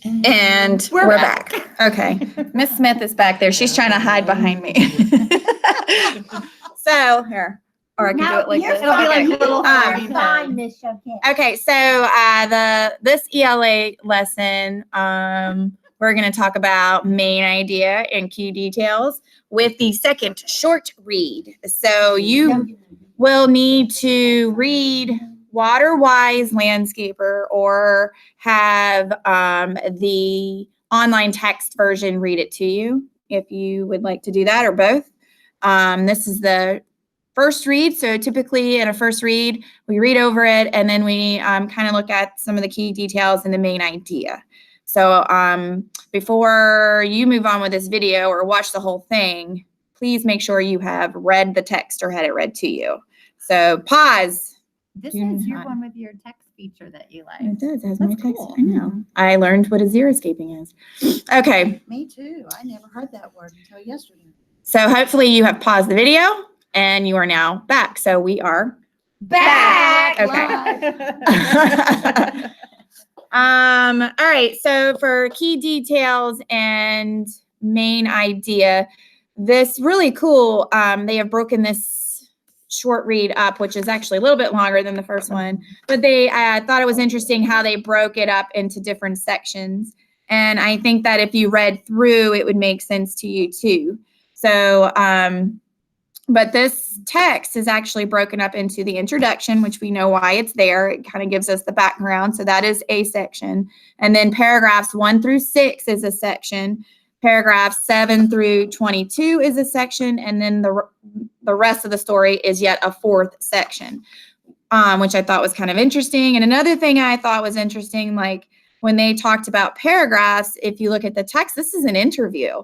And we're back. Okay. Miss Smith is back there. She's trying to hide behind me. So here. Or I can do it like this. It'll be like little fine, Miss Choquette. Okay, so this ELA lesson, we're going to talk about main idea and key details with the second short read. So you will need to read Water Wise Landscaper or have the online text version read it to you if you would like to do that, or both. This is the first read. So typically in a first read, we read over it and then we kind of look at some of the key details and the main idea. So before you move on with this video or watch the whole thing, please make sure you have read the text or had it read to you. So pause. This is your one with your text feature that you like. It does. It has That's my text. cool. I know. I learned what a xeriscaping is. Okay. Me too. I never heard that word until yesterday. So hopefully you have paused the video and you are now back. So we are Back. Okay. All right. So for key details and main idea, this really cool. They have broken this short read up, which is actually a little bit longer than the first one, but they thought it was interesting how they broke it up into different sections. And I think that if you read through, it would make sense to you too. So, but this text is actually broken up into the introduction, which we know why it's there. It kind of gives us the background. So that is a section. And then paragraphs 1 through 6 is a section. Paragraphs 7 through 22 is a section. And then the rest of the story is yet a fourth section, which I thought was kind of interesting. And another thing I thought was interesting, like when they talked about paragraphs, if you look at the text, this is an interview.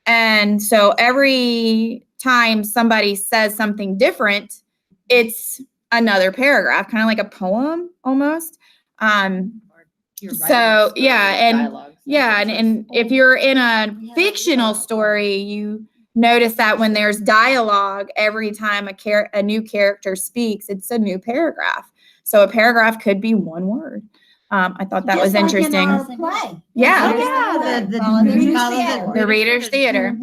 And so every time somebody says something different, it's another paragraph, kind of like a poem almost. So yeah, and if you're in a fictional story, you notice that when there's dialogue, every time a new character speaks, it's a new paragraph. So a paragraph could be one word. I thought that was interesting. Yeah. The Reader's Theater.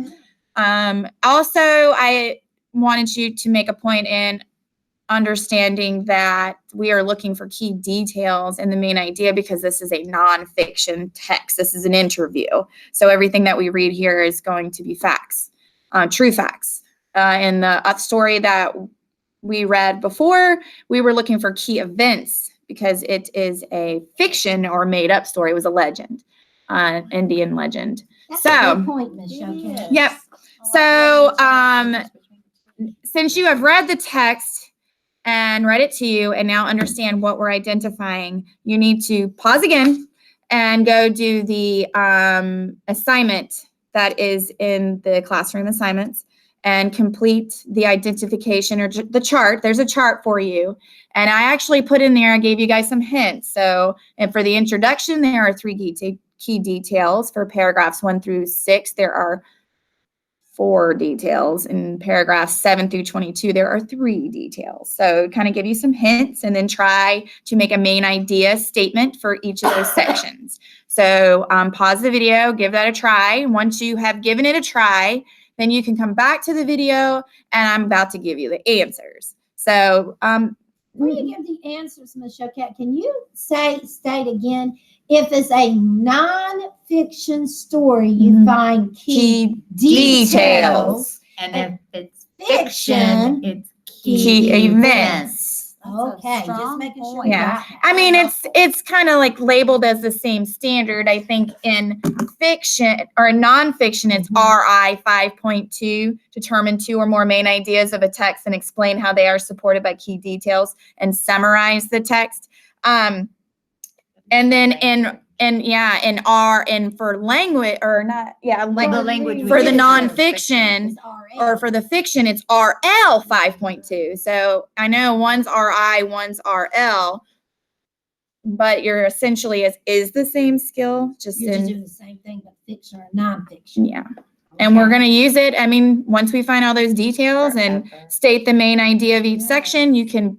Also, I wanted you to make a point in understanding that we are looking for key details in the main idea because this is a nonfiction text. This is an interview. So everything that we read here is going to be facts, true facts. In the story that we read before, we were looking for key events because it is a fiction or made up story. It was a legend, Indian legend. That's a good point, Ms. Choquette. Yep. So since you have read the text and read it to you and now understand what we're identifying, you need to pause again and go do the assignment that is in the classroom assignments and complete the identification or the chart. There's a chart for you. And I actually put in there, I gave you guys some hints. So, and for the introduction, there are 3 key details. For paragraphs 1 through 6, there are 4 details. In paragraphs 7 through 22, there are 3 details. So kind of give you some hints and then try to make a main idea statement for each of those sections. So pause the video, give that a try. Once you have given it a try, then you can come back to the video and I'm about to give you the answers. So before you give the answers, Ms. Choquette, can you state again, if it's a non-fiction story, you find key details. And if it's fiction, it's key events. Okay, just making sure. Yeah, I mean, it's kind of like labeled as the same standard. I think in fiction or nonfiction, it's RI 5.2, determine 2 or more main ideas of a text and explain how they are supported by key details and summarize the text. And then for language or not, the language for the nonfiction or for the fiction, it's RL 5.2. So I know one's RI, one's RL, but you're essentially is the same skill, just doing the same thing, but fiction or nonfiction. Yeah. And we're going to use it. I mean, once we find all those details and state the main idea of each section, you can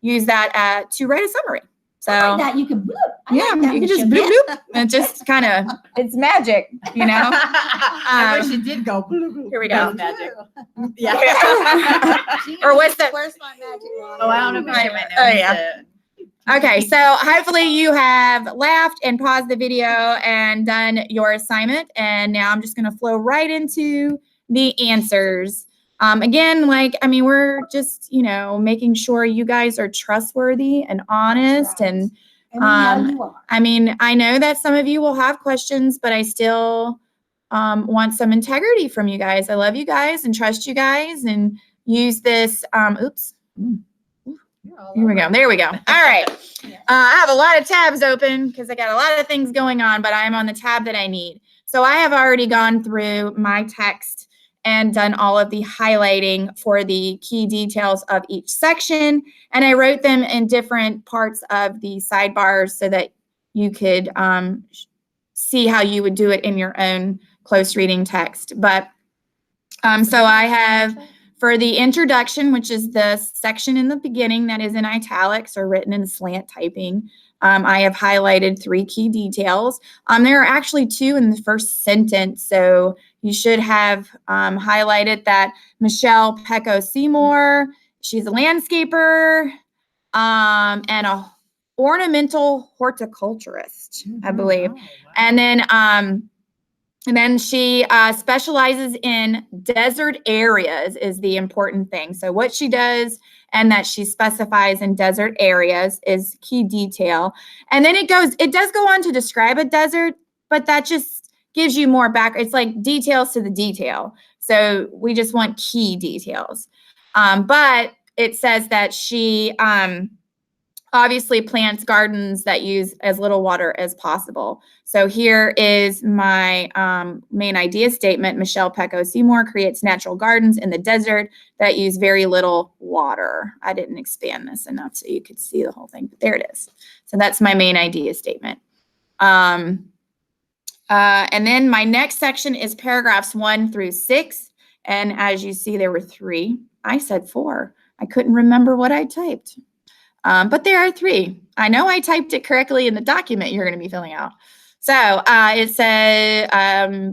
use that to write a summary. So I like that. You can bloop. I yeah, like that, you can just Michelle bloop Cat. bloop. And it just kind of, it's magic, you know? I wish it did go. Here we go. Magic. Or what's the- Where's my magic wand? Oh, I don't know if I might know. Oh, yeah. Okay, so hopefully you have laughed and paused the video and done your assignment. And now I'm just going to flow right into the answers. Again, we're just, making sure you guys are trustworthy and honest. Right. And And we know you are. I know that some of you will have questions, but I still want some integrity from you guys. I love you guys and trust you guys and use this. Here we go. There we go. All right. I have a lot of tabs open because I got a lot of things going on, but I'm on the tab that I need. So I have already gone through my text and done all of the highlighting for the key details of each section. And I wrote them in different parts of the sidebars so that you could see how you would do it in your own close reading text. But so I have, for the introduction, which is the section in the beginning that is in italics or written in slant typing, I have highlighted 3 key details. There are actually 2 in the first sentence, so you should have highlighted that Michelle Pecco Seymour, she's a landscaper and a ornamental horticulturist, I believe. And then she specializes in desert areas is the important thing. So what she does and that she specifies in desert areas is key detail. And then it does go on to describe a desert, but that just gives you more back. It's like details to the detail. So we just want key details. But it says that she obviously plants gardens that use as little water as possible. So here is my main idea statement. Michelle Pecco Seymour creates natural gardens in the desert that use very little water. I didn't expand this enough so you could see the whole thing, but there it is. So that's my main idea statement. And then my next section is paragraphs 1 through 6. And as you see, there were 3. I said 4. I couldn't remember what I typed. But there are 3. I know I typed it correctly in the document you're going to be filling out. So it says,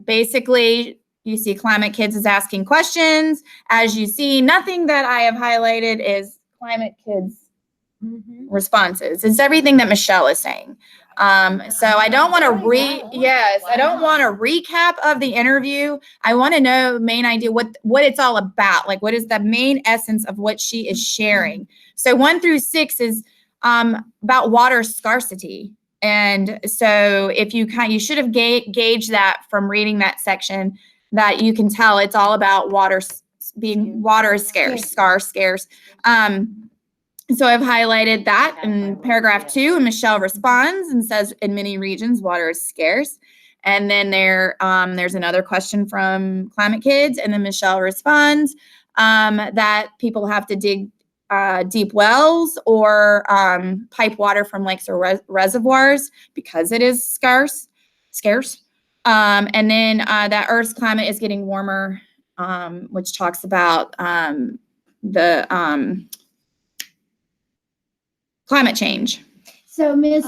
basically, you see Climate Kids is asking questions. As you see, nothing that I have highlighted is Climate Kids responses. It's everything that Michelle is saying. So I don't want to I don't want a recap of the interview. I want to know main idea, what it's all about. Like, what is the main essence of what she is sharing? So 1 through 6 is about water scarcity. And so if you should have gauged that from reading that section, that you can tell it's all about water being scarce. So I've highlighted that in paragraph 2, and Michelle responds and says, in many regions, water is scarce. And then there's another question from Climate Kids, and then Michelle responds that people have to dig deep wells or pipe water from lakes or reservoirs because it is scarce. And then that Earth's climate is getting warmer, which talks about the climate change. So, Ms.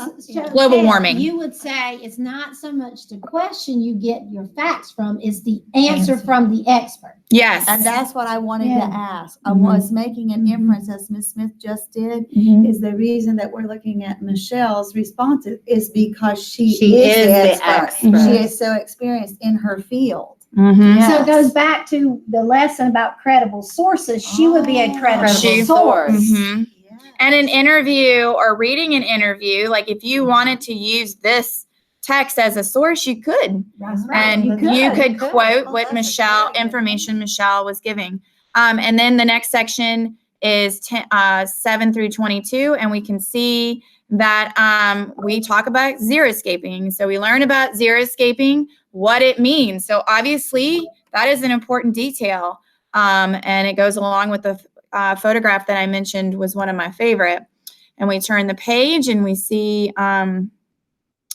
Global warming. You would say it's not so much the question you get your facts from, it's the answer from the expert. Yes. And that's what I wanted Yeah. to ask. I was making an inference, as Ms. Smith just did, is the reason that we're looking at Michelle's responses is because she is the expert. She is so experienced in her field. Mm-hmm. So it goes back to the lesson about credible sources. She would be a credible source. Mm-hmm. And an interview or reading an interview, like if you wanted to use this text as a source, you could. That's right. And you could quote what information Michelle was giving. And then the next section is 7 through 22. And we can see that we talk about xeriscaping. So we learn about xeriscaping, what it means. So obviously that is an important detail. And it goes along with the photograph that I mentioned was one of my favorite. And we turn the page and we see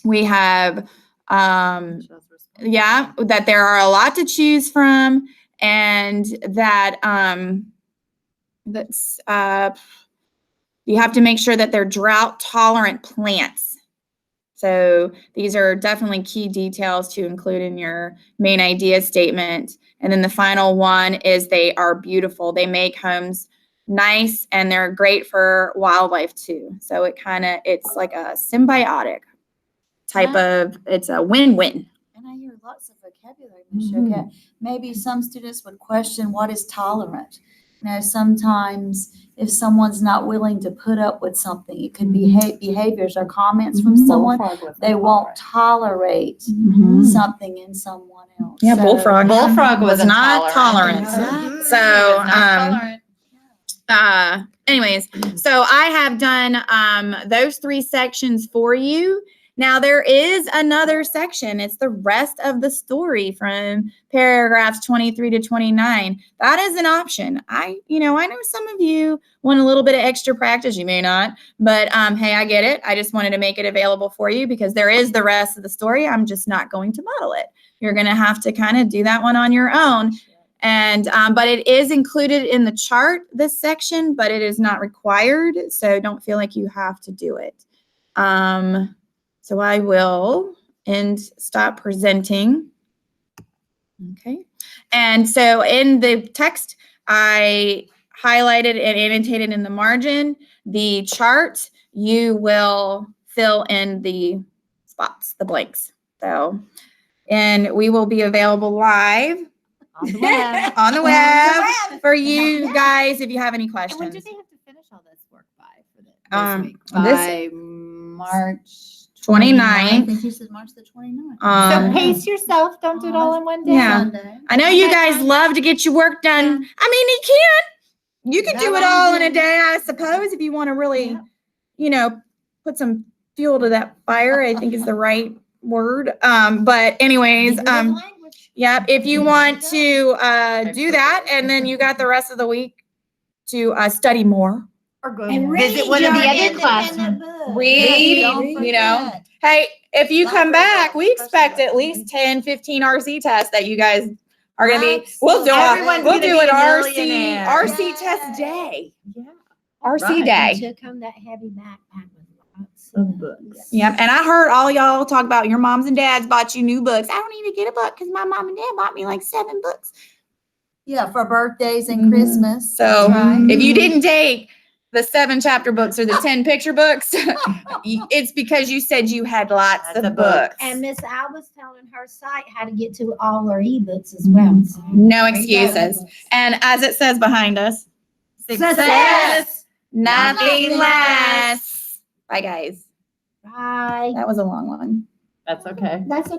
we have that there are a lot to choose from, and that You have to make sure that they're drought tolerant plants. So these are definitely key details to include in your main idea statement. And then the final one is they are beautiful. They make homes nice and they're great for wildlife too. So it's like a symbiotic type of, it's a win-win. And I hear lots of vocabulary, Ms. Choquette. Maybe some students would question what is tolerant. Sometimes if someone's not willing to put up with something, it could be behaviors or comments from someone, they won't tolerate something in someone else. Yeah, So- bullfrog. Bullfrog was not tolerant. Exactly. So, anyways, so I have done those 3 sections for you. Now there is another section. It's the rest of the story from paragraphs 23 to 29. That is an option. I know some of you want a little bit of extra practice. You may not, but hey, I get it. I just wanted to make it available for you because there is the rest of the story. I'm just not going to model it. You're going to have to kind of do that one on your own. And, but it is included in the chart, this section, but it is not required. So don't feel like you have to do it. So I will stop presenting. Okay. And so in the text, I highlighted and annotated in the margin the chart. You will fill in the spots, the blanks. So, and we will be available live On the web. on the web for you guys if you have any And when questions. do they have to finish all this work by for this week? this- By March 29th. I think you said March the 29th. So pace yourself. Don't do it all in one day. Yeah. Sunday. I know you Okay, guys fine. love to get your work done. Yeah. I mean, you can do it all in a day, I suppose, if you want to really, put some fuel to that fire, I think is the right word. But anyways, yep, if you want to do that, and then you got the rest of the week to study more. Or go And visit read one of the your other independent classrooms. books. Read, Don't forget. Hey, if you come Library back, books, we expect especially at least 10, 15 RC tests that you guys are going to be, we'll do Everyone's we'll gonna do be an a RC millionaire. RC test day. Yeah. RC Right. day. Took home that heavy backpack with lots of books. Yep. And I heard all y'all talk about your moms and dads bought you new books. I don't need to get a book because my mom and dad bought me like 7 books. Yeah, for birthdays and Mhm. Christmas. So That's right. if you didn't take the 7 chapter books or the 10 picture books, it's because you said you had lots Lots of of books. books. And Miss Alba's telling her site how to get to all her ebooks as well. So. No excuses. And as it says behind us, Success. nothing less. Bye, guys. Bye. That was a long one. That's okay. That's okay.